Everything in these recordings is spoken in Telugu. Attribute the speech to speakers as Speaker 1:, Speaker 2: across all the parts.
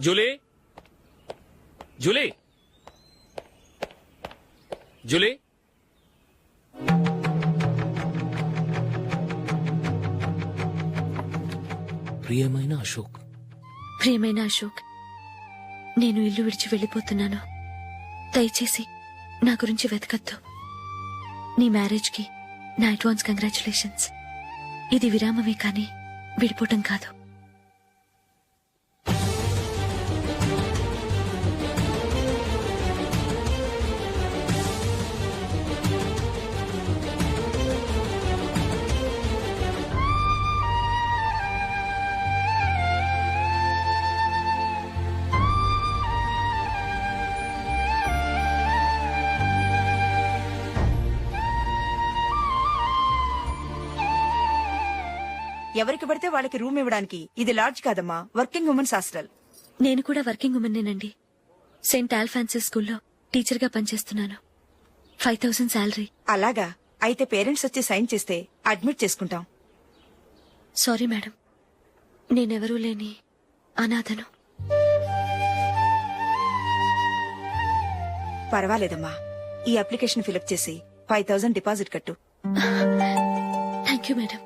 Speaker 1: జూలీ జూలీ జూలీ ప్రియమైన అశోక్,
Speaker 2: ప్రియమైన అశోక్, నేను ఇల్లు విడిచి వెళ్ళిపోతున్నాను. దయచేసి నా గురించి వెతకద్దు. నీ మ్యారేజ్కి నా అడ్వాన్స్ కంగ్రాచులేషన్స్. ఇది విరామమే కానీ విడిపోవటం కాదు.
Speaker 3: ఎవరికి పడితే వాళ్ళకి రూమ్ ఇవ్వడానికి ఇది లాడ్జ్ కాదమ్మా, వర్కింగ్ ఉమెన్స్ హాస్టల్.
Speaker 2: నేను కూడా వర్కింగ్ ఉమెన్నేనండి. సెయింట్ ఆల్ఫాన్సిస్ స్కూల్లో టీచర్గా పనిచేస్తున్నాను. 5000 శాలరీ.
Speaker 3: అలాగా? అయితే పేరెంట్స్ వచ్చి సైన్ చేస్తే అడ్మిట్ చేసుకుంటాం.
Speaker 2: సారీ మేడం, నేనెవరూ లేని అనాథను.
Speaker 3: పర్వాలేదమ్మా, ఈ అప్లికేషన్ ఫిలప్ చేసి 5000 డిపాజిట్ కట్టు.
Speaker 2: Thank you madam.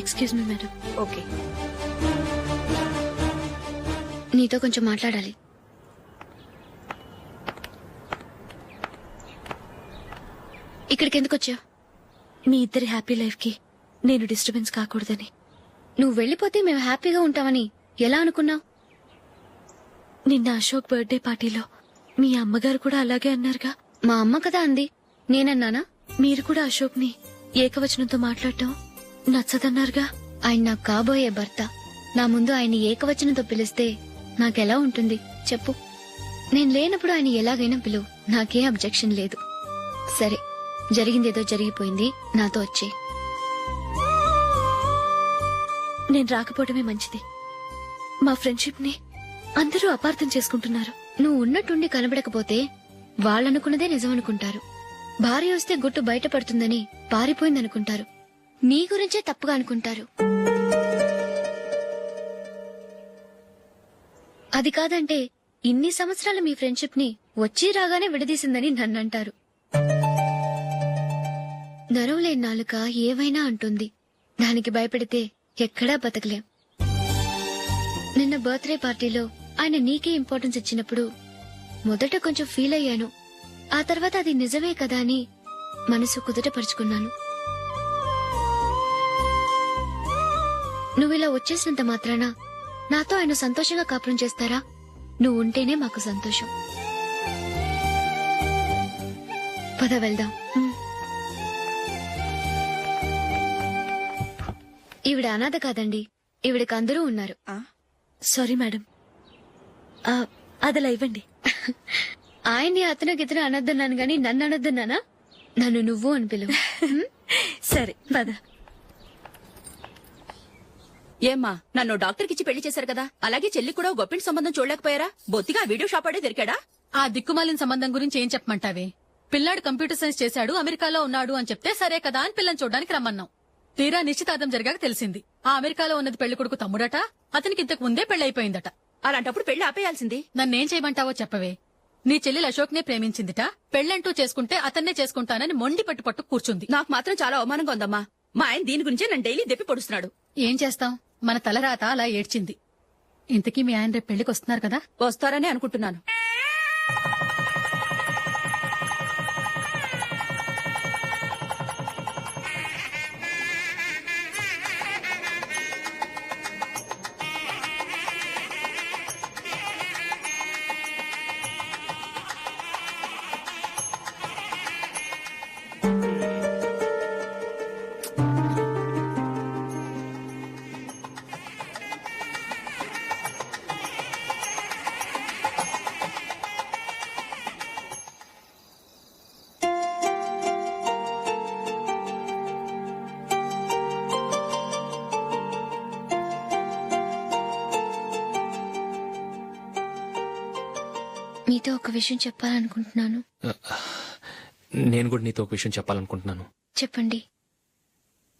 Speaker 2: Excuse me madam.
Speaker 3: Okay.
Speaker 2: నీతో కొంచెం మాట్లాడాలి. ఇక్కడికి ఎందుకు వచ్చావు? మీ ఇద్దరి హ్యాపీ లైఫ్ కి నేను డిస్టర్బెన్స్ కాకూడదని. నువ్వు వెళ్ళిపోతే మేము హ్యాపీగా ఉంటామని ఎలా అనుకున్నావు? నిన్న అశోక్ బర్త్డే పార్టీలో మీ అమ్మగారు కూడా అలాగే అన్నారుగా. మా అమ్మ కదా అంది, నేనన్నానా? మీరు కూడా అశోక్ ని ఏకవచనంతో మాట్లాడటం నచ్చదన్నారుగా. ఆయన నాకు కాబోయే భర్త. నా ముందు ఆయన ఏకవచనంతో పిలిస్తే నాకెలా ఉంటుంది చెప్పు? నేను లేనప్పుడు ఆయన ఎలాగైనా పిలువు, నాకే అబ్జెక్షన్ లేదు. సరే, జరిగిందేదో జరిగిపోయింది, నాతో వచ్చే. నేను రాకపోవడమే మంచిది. మా ఫ్రెండ్షిప్ ని అందరూ అపార్థం చేసుకుంటున్నారు. నువ్వు ఉన్నట్టుండి కనబడకపోతే వాళ్ళనుకున్నదే నిజమనుకుంటారు. భార్య వస్తే గుట్టు బయటపడుతుందని పారిపోయిందనుకుంటారు. నీ గురించే తప్పుగా అనుకుంటారు. అది కాదంటే ఇన్ని సంవత్సరాలు మీ ఫ్రెండ్షిప్ ని వచ్చి రాగానే విడదీసిందని నన్నంటారు. నరవలేని నాలుక ఏవైనా అంటుంది. దానికి భయపడితే ఎక్కడా బతకలేం. నిన్న బర్త్డే పార్టీలో ఆయన నీకే ఇంపార్టెన్స్ ఇచ్చినప్పుడు మొదట కొంచెం ఫీల్ అయ్యాను. ఆ తర్వాత అది నిజమే కదా అని మనసు కుదుటపరుచుకున్నాను. నువ్విలా వచ్చేసినంత మాత్రాన నాతో ఆయన సంతోషంగా కాపురం చేస్తారా? నువ్వు ఉంటేనే మాకు సంతోషం. పద వెళ్దాం. ఈవిడ అనాథ కాదండి, ఈవిడకి అందరూ ఉన్నారు. సారీ మేడం, అదలా ఇవ్వండి. ఆయన్ని అతను గితను అనొద్దన్నాను గాని నన్ను అనొద్దన్నానా? నన్ను నువ్వు అని పిలువు. సరే పద.
Speaker 4: ఏమ్మా, నన్ను డాక్టర్కిచ్చి పెళ్లి చేశారు కదా, అలాగే చెల్లి కూడా గొప్పింటి సంబంధం చూడలేకపోయారా? బొత్తిగా వీడియో షాప్ ఆడే దొరికాడా?
Speaker 5: ఆ దిక్కుమాలిన సంబంధం గురించి ఏం చెప్పమంటావే? పిల్లాడు కంప్యూటర్ సైన్స్ చేశాడు, అమెరికాలో ఉన్నాడు అని చెప్తే సరే కదా అని పిల్లని చూడడానికి రమ్మన్నాం. తీరా నిశ్చితార్థం జరిగాక తెలిసింది ఆ అమెరికాలో ఉన్నది పెళ్లి కొడుకు తమ్ముడట, అతనికి ఇంతకు ముందే పెళ్లయిపోయిందట.
Speaker 4: అలాంటప్పుడు పెళ్లి ఆపేయాల్సింది.
Speaker 5: నన్నేం చేయమంటావో చెప్పవే. నీ చెల్లెలు అశోక్ నే ప్రేమించిందిట, పెళ్లంటూ చేసుకుంటే అతన్నే చేసుకుంటానని మొండి పట్టు కూర్చుంది.
Speaker 4: నాకు మాత్రం చాలా అవమానంగా ఉందమ్మా. మా ఆయన దీని గురించే నన్ను డైలీ దెప్పి పొడుస్తున్నాడు.
Speaker 5: ఏం చేస్తాం, మన తలరాత అలా ఏడ్చింది. ఇంతకీ మీ ఆయన రేపు పెళ్లికి వస్తున్నారు కదా?
Speaker 4: వస్తారని అనుకుంటున్నాను.
Speaker 2: మీతో ఒక విషయం చెప్పాలనుకుంటున్నాను.
Speaker 1: నేను కూడా నీతో ఒక విషయం చెప్పాలనుకుంటున్నాను.
Speaker 2: చెప్పండి.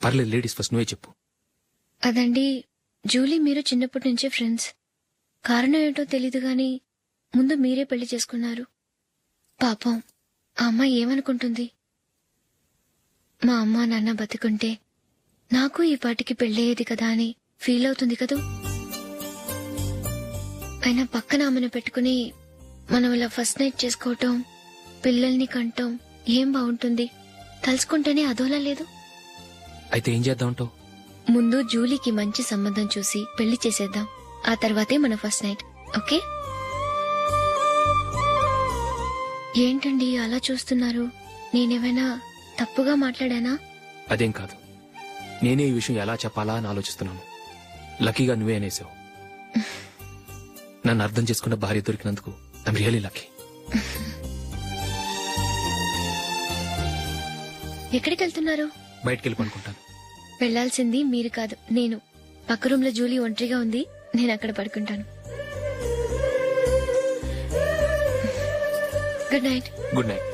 Speaker 1: పర్లేదు, లేడీస్ ఫస్ట్, నువ్వే చెప్పు.
Speaker 2: అదండి, జూలీ మీరు చిన్నప్పటి నుంచే ఫ్రెండ్స్. కారణం ఏంటో తెలీదు గాని ముందు మీరే పెళ్లి చేసుకున్నారు. పాపం ఆ అమ్మాయి ఏమనుకుంటుంది? మా అమ్మ నాన్న బతుకుంటే నాకు ఈ పాటికి పెళ్ళయ్యేది కదా అని ఫీల్ అవుతుంది కదూ. అయినా పక్కన ఆమెను పెట్టుకుని మనం ఇలా ఫస్ట్ నైట్ చేసుకోవటం, పిల్లల్ని కంటాం ఏం బాగుంటుంది? తలుచుకుంటేనే అదోలా లేదు.
Speaker 1: అయితే ఏం చేద్దామంటావు?
Speaker 2: ముందు జూలీకి మంచి సంబంధం చూసి పెళ్లి చేసేద్దాం. ఆ తర్వాతే మన ఫస్ట్ నైట్. ఓకే? ఏంటండి అలా చూస్తున్నారు? నేనేమైనా తప్పుగా మాట్లాడానా?
Speaker 1: అదేం కాదు, నేనే ఈ విషయం ఎలా చెప్పాలా అని ఆలోచిస్తున్నాను. లక్కీగా నువ్వే అనేసావు. నన్ను అర్థం చేసుకున్న భార్య దొరికినందుకు ఐమ్ రియలీ లక్కీ.
Speaker 2: ఎక్కడికి వెళ్తున్నారు?
Speaker 1: బయటికి వెళ్ళి పడుకుంటాను.
Speaker 2: వెళ్లాల్సింది మీరు కాదు, నేను. పక్క రూమ్ లో జూలీ ఒంటరిగా ఉంది, నేను అక్కడ పడుకుంటాను. Good night.
Speaker 1: Good night.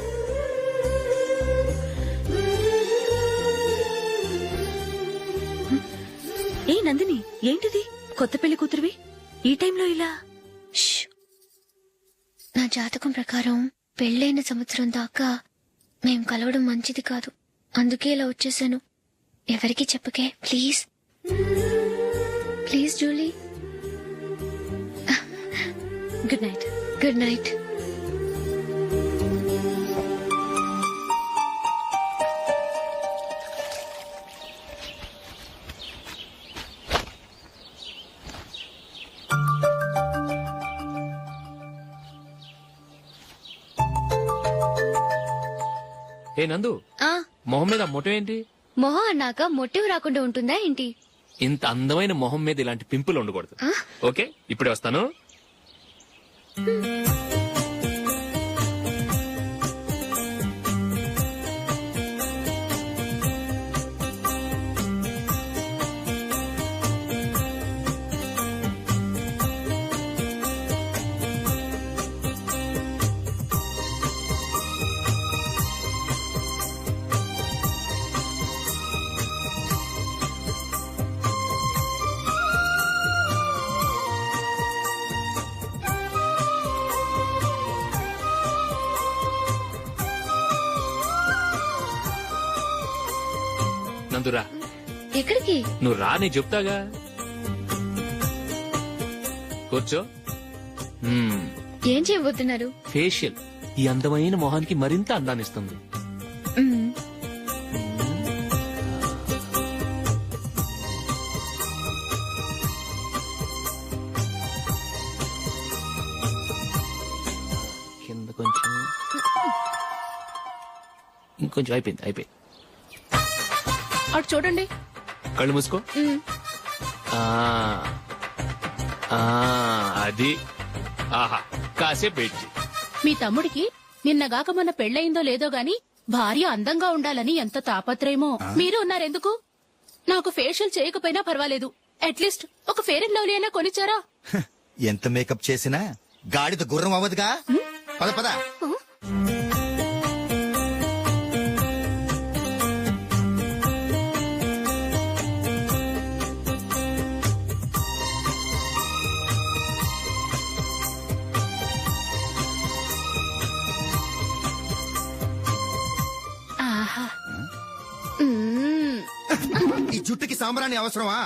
Speaker 6: ఏ నందిని, ఏంటిది? కొత్త పెళ్లి కూతురివి ఈ టైంలో ఇలా?
Speaker 2: ష్. నా జాతకం ప్రకారం పెళ్ళైన సంవత్సరం దాకా మేం కలవడం మంచిది కాదు. అందుకే ఇలా వచ్చేసాను. ఎవరికి చెప్పకే please. Please Julie.
Speaker 6: Good night.
Speaker 2: Good night.
Speaker 1: ఏ నందు,
Speaker 2: ఆ
Speaker 1: మొహం మీద మొట్టం ఏంటి?
Speaker 2: మొహం అన్నాక మొటివ్ రాకుండా ఉంటుందా ఏంటి?
Speaker 1: ఇంత అందమైన మొహం మీద ఇలాంటి పింపుల్ ఉండకూడదు.
Speaker 2: ఆ?
Speaker 1: ఓకే, ఇప్పుడే వస్తాను. నందురా,
Speaker 2: ఎక్కడికి?
Speaker 1: నువ్వు రా, నేను చెప్తాగా. కూర్చో.
Speaker 2: ఏం చేయబోతున్నారు?
Speaker 1: ఫేషియల్ ఈ అందమైన మొహానికి మరింత అందాన్నిస్తుంది.
Speaker 2: మ్మ్.
Speaker 1: కింద కొంచెం, ఇంకొంచెం. అయిపోయింది.
Speaker 4: అటు చూడండి.
Speaker 1: కళ్ళు మూసుకో.
Speaker 2: మ్మ్.
Speaker 1: ఆ, ఆ, అది. ఆహా, కాసేపు వెయిట్ చెయ్.
Speaker 4: మీ తమ్ముడికి నిన్నగాక మొన్న పెళ్ళయిందో లేదో గాని భార్య అందంగా ఉండాలని ఎంత తాపత్రయమో. మీరు ఉన్నారెందుకు? నాకు ఫేషియల్ చేయకపోయినా పర్వాలేదు, అట్లీస్ట్ ఒక ఫేర్ అండ్ లవ్లీ అయినా కొనిచ్చారా?
Speaker 7: ఎంత మేకప్ చేసినా గాడిద గుర్రం అవ్వదుగా. పద పద.
Speaker 4: ఆహా. మ్మ్.
Speaker 7: ఈ జుట్టుకి సాంబ్రాణి అవసరమా?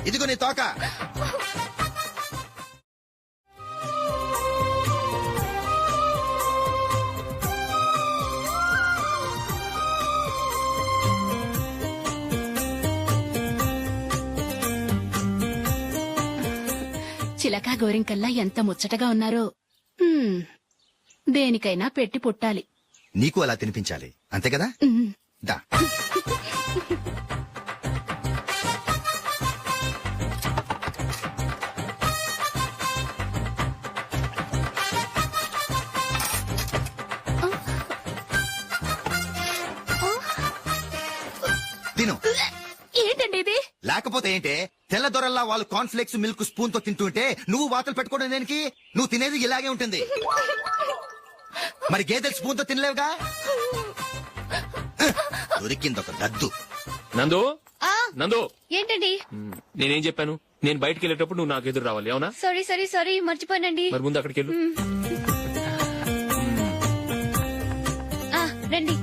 Speaker 7: ఇదిగో నీ తోక.
Speaker 4: చిలకా గోరింకల్లా ఎంత ముచ్చటగా ఉన్నారో. దేనికైనా పెట్టి పుట్టాలి.
Speaker 7: నీకు అలా తినిపించాలి, అంతే కదా? దా. తిను.
Speaker 4: ఏంటండి ఇది?
Speaker 7: లేకపోతే ఏంటే, తెల్లదొరల్లా వాళ్ళు కాన్ఫ్లెక్స్ మిల్క్ స్పూన్ తో తింటుంటే నువ్వు వాతలు పెట్టుకోవడం దేనికి? నువ్వు తినేది ఇలాగే ఉంటుంది. మరి గేదెలు స్పూన్ తో తినలేవుగా. దొరికింది ఒక దద్దు.
Speaker 1: నందు
Speaker 2: ఆ
Speaker 1: నందు
Speaker 2: ఏంటండి?
Speaker 1: నేనేం చెప్పాను? నేను బయటికి వెళ్ళేటప్పుడు నువ్వు నాకు ఎదురు రావాలి, అవునా?
Speaker 2: సారీ మర్చిపోయానండి.
Speaker 1: మరి ముందు అక్కడికి వెళ్ళు.
Speaker 2: రండి.